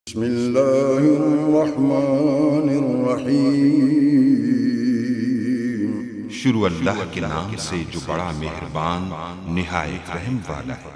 बिस्मिल्लाहिर्रहमानिर्रहीम। शुरू अल्लाह के नाम से जो बड़ा मेहरबान निहायत रहम वाला है।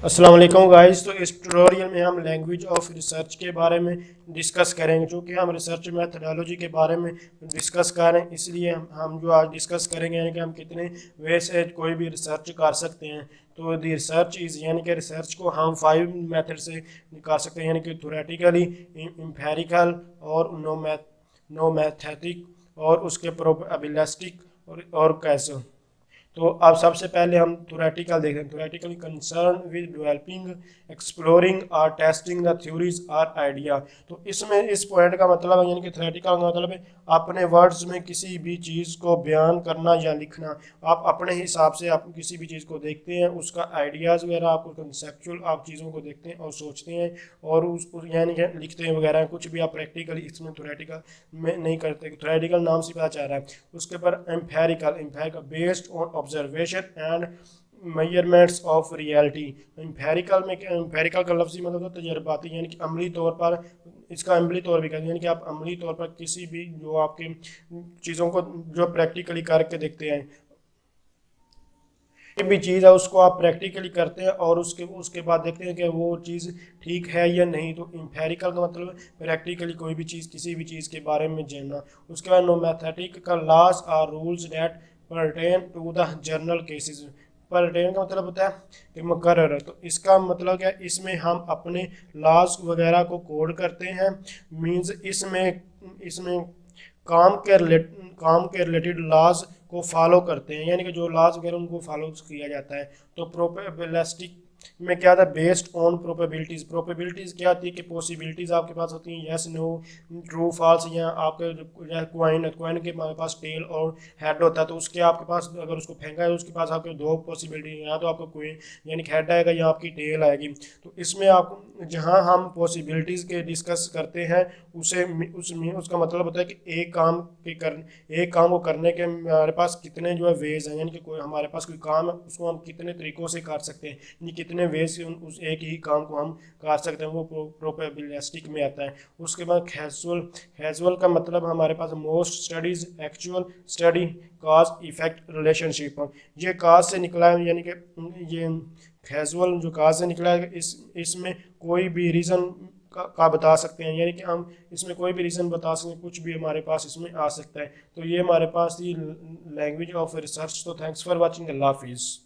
अस्सलाम वालेकुम गाइस। तो इस ट्यूटोरियल में हम लैंग्वेज ऑफ रिसर्च के बारे में डिस्कस करेंगे। चूँकि हम रिसर्च मेथडोलॉजी के बारे में डिस्कस कर रहे हैं, इसलिए हम जो आज डिस्कस करेंगे यानी कि हम कितने वे से कोई भी रिसर्च कर सकते हैं। तो दी रिसर्च इज़ यानी कि रिसर्च को हम 5 मेथड से कर सकते हैं, यानी कि थ्योरेटिकली, एम्पिरिकल और नोमैथेटिक और उसके प्रोबेबिलिस्टिक और कैसे। तो अब सबसे पहले हम थ्योरेटिकल देखते हैं। Theoretical concern with developing, exploring और टेस्टिंग द थ्योरीज और आइडिया। तो इसमें इस पॉइंट का मतलब है, यानी कि थ्योरेटिकल का मतलब है अपने वर्ड्स में किसी भी चीज़ को बयान करना या लिखना। आप अपने हिसाब से आप किसी भी चीज़ को देखते हैं, उसका आइडियाज़ वगैरह, आप कंसेप्चुअल आप चीज़ों को देखते हैं और सोचते हैं और उस यानी कि लिखते हैं वगैरह। कुछ भी आप प्रैक्टिकली इसमें थ्योरेटिकल में नहीं करते। थ्योरेटिकल नाम से पता चल रहा है। उसके बाद empirical based on observation and measurements of reality. Empirical में एम्पेरिकल का लफ्ज़ी मतलब होता है तजर्बाती, यानी कि अमली तौर पर। इसका अमली तौर भी कहते हैं, यानी कि आप अमली तौर पर किसी भी जो आपके चीज़ों को जो प्रैक्टिकली करके देखते हैं, कोई भी चीज़ है उसको आप प्रैक्टिकली करते हैं और उसके बाद देखते हैं कि वो चीज़ ठीक है या नहीं। तो एम्पेरिकल का मतलब प्रैक्टिकली कोई भी चीज़, किसी भी चीज़ के बारे में जानना। उसके बाद nomothetical laws are rules that pertain to the general cases. Pertain का मतलब होता है कि मुकर्रर। तो इसका मतलब क्या है, इसमें हम अपने लॉज वगैरह को कोड करते हैं। मींस इसमें इसमें काम के रिलेटेड लॉज को फॉलो करते हैं, यानी कि जो लॉज वगैरह उनको फॉलो किया जाता है। तो प्रोबेबिलिस्टिक में क्या था, बेस्ड ऑन प्रोबेबिलिटीज़। प्रोबेबिलिटीज़ क्या होती है कि पॉसिबिलिटीज़ आपके पास होती हैं, यस नो, ट्रू फॉल्स। या आपके क्वाइन के पास टेल और हेड होता है, तो उसके आपके पास अगर उसको फेंका है तो उसके पास आपके दो पॉसिबिलिटी, या तो आपका क्वाइन यानी कि हेड आएगा या आपकी टेल आएगी। तो इसमें आप जहाँ हम पॉसिबिलिटीज़ के डिस्कस करते हैं उसका मतलब होता है कि एक काम को करने के हमारे पास कितने जो है वेज हैं, यानी कि कोई हमारे पास कोई काम है उसको हम कितने तरीक़ों से कर सकते हैं, यानी कितने वेज से उस एक ही काम को हम कर सकते हैं, वो प्रोबेबिलिस्टिक में आता है। उसके बाद कैजुअल का मतलब हमारे पास मोस्ट स्टडीज़ एक्चुअल स्टडी काज इफेक्ट रिलेशनशिप। ये काज से निकला है, यानी कि ये कैजुअल जो काज से निकला है, इसमें कोई भी रीज़न का बता सकते हैं, यानी कि हम इसमें कोई भी रीज़न बता सकते हैं, कुछ भी हमारे पास इसमें आ सकता है। तो ये हमारे पास थी लैंग्वेज ऑफ रिसर्च। तो थैंक्स फॉर वाचिंग। अल्लाह हाफिज़।